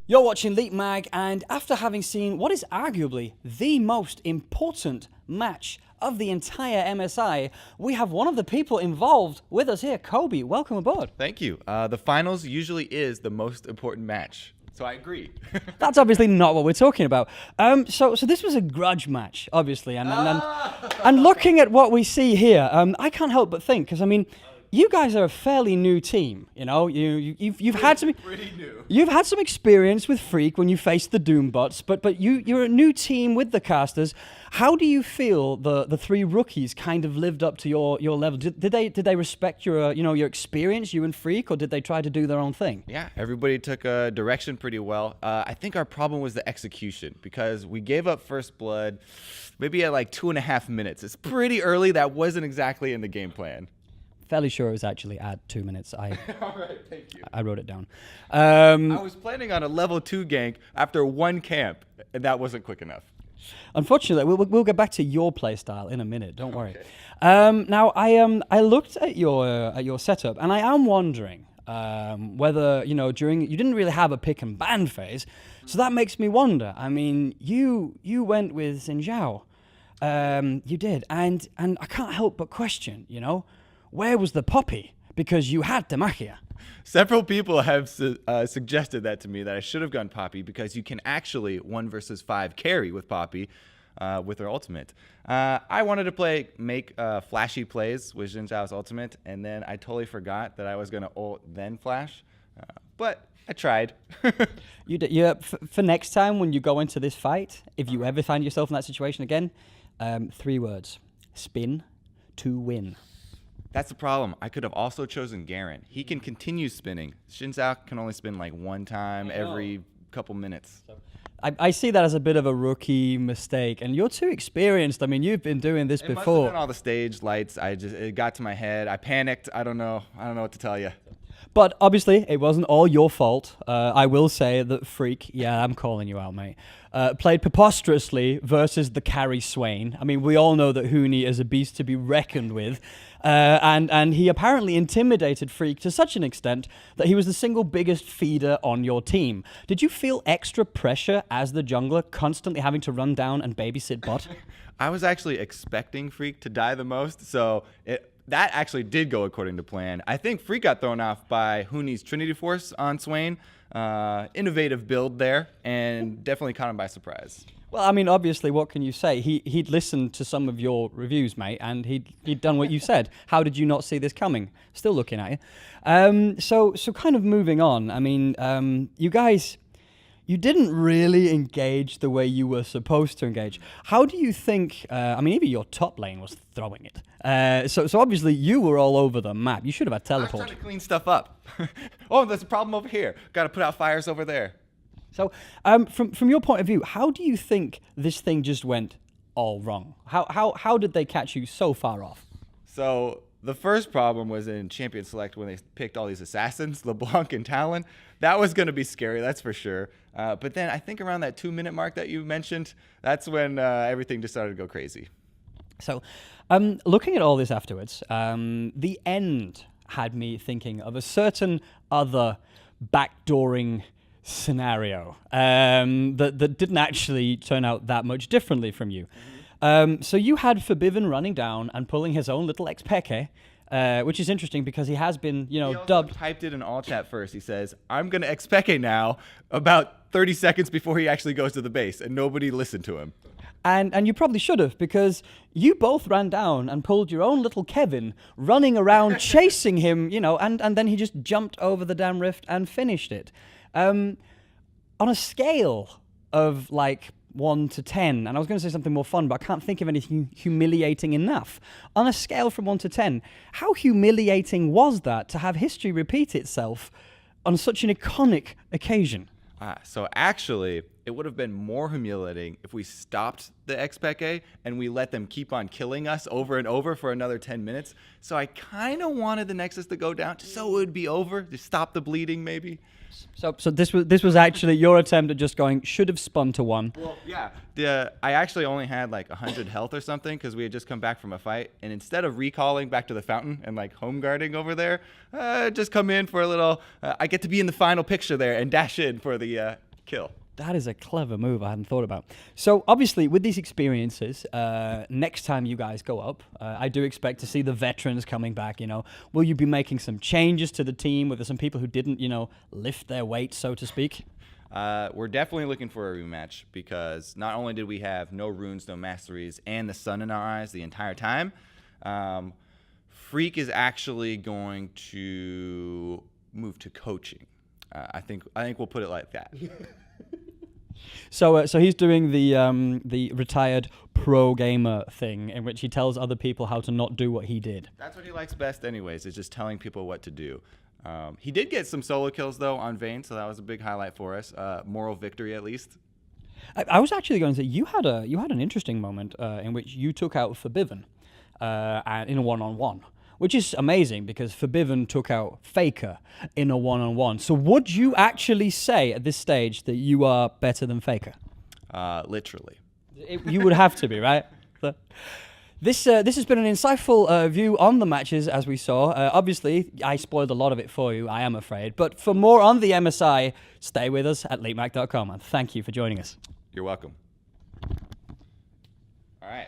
You're watching Leap Mag, and after having seen what is arguably the most important match of the entire MSI, we have one of the people involved with us here. Kobe, welcome aboard. Thank you. The finals usually is the most important match, so I agree. That's obviously not what we're talking about. So this was a grudge match, obviously, and looking at what we see here, I can't help but think, because I mean, you guys are a fairly new team. You know, you've had some pretty new. You've had some experience with Phreak when you faced the Doombots, but you're a new team with the casters. How do you feel the three rookies kind of lived up to your level? Did they respect your your experience, you and Phreak, or did they try to do their own thing? Yeah, everybody took a direction pretty well. I think our problem was the execution because we gave up first blood maybe at like 2.5 minutes. It's pretty early. That wasn't exactly in the game plan. Fairly sure it was actually at 2 minutes. All right, thank you. I wrote it down. I was planning on a level 2 gank after one camp, and that wasn't quick enough. Unfortunately, we'll get back to your playstyle in a minute. Don't worry. Now, I looked at your setup, and I am wondering whether during you didn't really have a pick and ban phase, so that makes me wonder. I mean, you went with Xin Zhao, you did, and I can't help but question, where was the poppy? Because you had Demacia. Several people have suggested that to me, that I should have gone Poppy because you can actually 1 versus 5 carry with Poppy with her ultimate. I wanted to make flashy plays with Xin Zhao's ultimate, and then I totally forgot that I was going to ult then flash, but I tried. You did. Yeah, for next time when you go into this fight, if you ever find yourself in that situation again, 3 words: spin to win. That's the problem. I could have also chosen Garen. He can continue spinning. Xin Zhao can only spin like 1 time every couple minutes. I see that as a bit of a rookie mistake, and you're too experienced. I mean, you've been doing this before. It must have been all the stage lights. It got to my head. I panicked. I don't know what to tell you. But obviously, it wasn't all your fault. I will say that Phreak, yeah, I'm calling you out, mate, played preposterously versus the carry Swain. I mean, we all know that Huni is a beast to be reckoned with. And he apparently intimidated Phreak to such an extent that he was the single biggest feeder on your team. Did you feel extra pressure as the jungler, constantly having to run down and babysit bot? I was actually expecting Phreak to die the most, so that actually did go according to plan. I think Phreak got thrown off by Huni's Trinity Force on Swain. Innovative build there, and definitely caught him by surprise. Well, I mean, obviously, what can you say? He'd listened to some of your reviews, mate, and he'd done what you said. How did you not see this coming? Still looking at you. So kind of moving on. I mean, you guys, you didn't really engage the way you were supposed to engage. How do you think? I mean, even your top lane was throwing it. So obviously, you were all over the map. You should have had teleport. I was trying to clean stuff up. Oh, there's a problem over here. Got to put out fires over there. So, from your point of view, how do you think this thing just went all wrong? How did they catch you so far off? So the first problem was in Champion Select when they picked all these assassins, LeBlanc and Talon. That was going to be scary, that's for sure. But then I think around that 2-minute mark that you mentioned, that's when everything just started to go crazy. So, looking at all this afterwards, the end had me thinking of a certain other backdooring scenario that didn't actually turn out that much differently from you. So you had Forbidden running down and pulling his own little Xpeke, which is interesting because he has been, dubbed. He typed it in all chat first. He says, "I'm going to Xpeke now," about 30 seconds before he actually goes to the base, and nobody listened to him. And you probably should have, because you both ran down and pulled your own little Kevin running around chasing him, and then he just jumped over the damn rift and finished it. On a scale of like 1 to 10, and I was going to say something more fun, but I can't think of anything humiliating enough. On a scale from 1 to 10, how humiliating was that to have history repeat itself on such an iconic occasion? So actually, it would have been more humiliating if we stopped the Xpeke and we let them keep on killing us over and over for another 10 minutes. So I kind of wanted the Nexus to go down just so it would be over, to stop the bleeding maybe. So this was actually your attempt at just going, should have spun to 1. Well, yeah. I actually only had like 100 health or something because we had just come back from a fight. And instead of recalling back to the fountain and like home guarding over there, just come in for a little, I get to be in the final picture there and dash in for the Kill. That is a clever move I hadn't thought about. So, obviously, with these experiences, next time you guys go up, I do expect to see the veterans coming back, Will you be making some changes to the team? Were there some people who didn't, lift their weight, so to speak? We're definitely looking for a rematch because not only did we have no runes, no masteries, and the sun in our eyes the entire time, Phreak is actually going to move to coaching. I think we'll put it like that. So he's doing the retired pro gamer thing in which he tells other people how to not do what he did. That's what he likes best anyways, is just telling people what to do. He did get some solo kills, though, on Vayne, so that was a big highlight for us. Moral victory, at least. I was actually going to say, you had an interesting moment in which you took out Forbiven in a one-on-one. Which is amazing because Forbiven took out Faker in a one-on-one. So would you actually say at this stage that you are better than Faker? Literally. You would have to be, right? This has been an insightful view on the matches, as we saw. Obviously, I spoiled a lot of it for you, I am afraid. But for more on the MSI, stay with us at leapmac.com. And thank you for joining us. You're welcome. All right.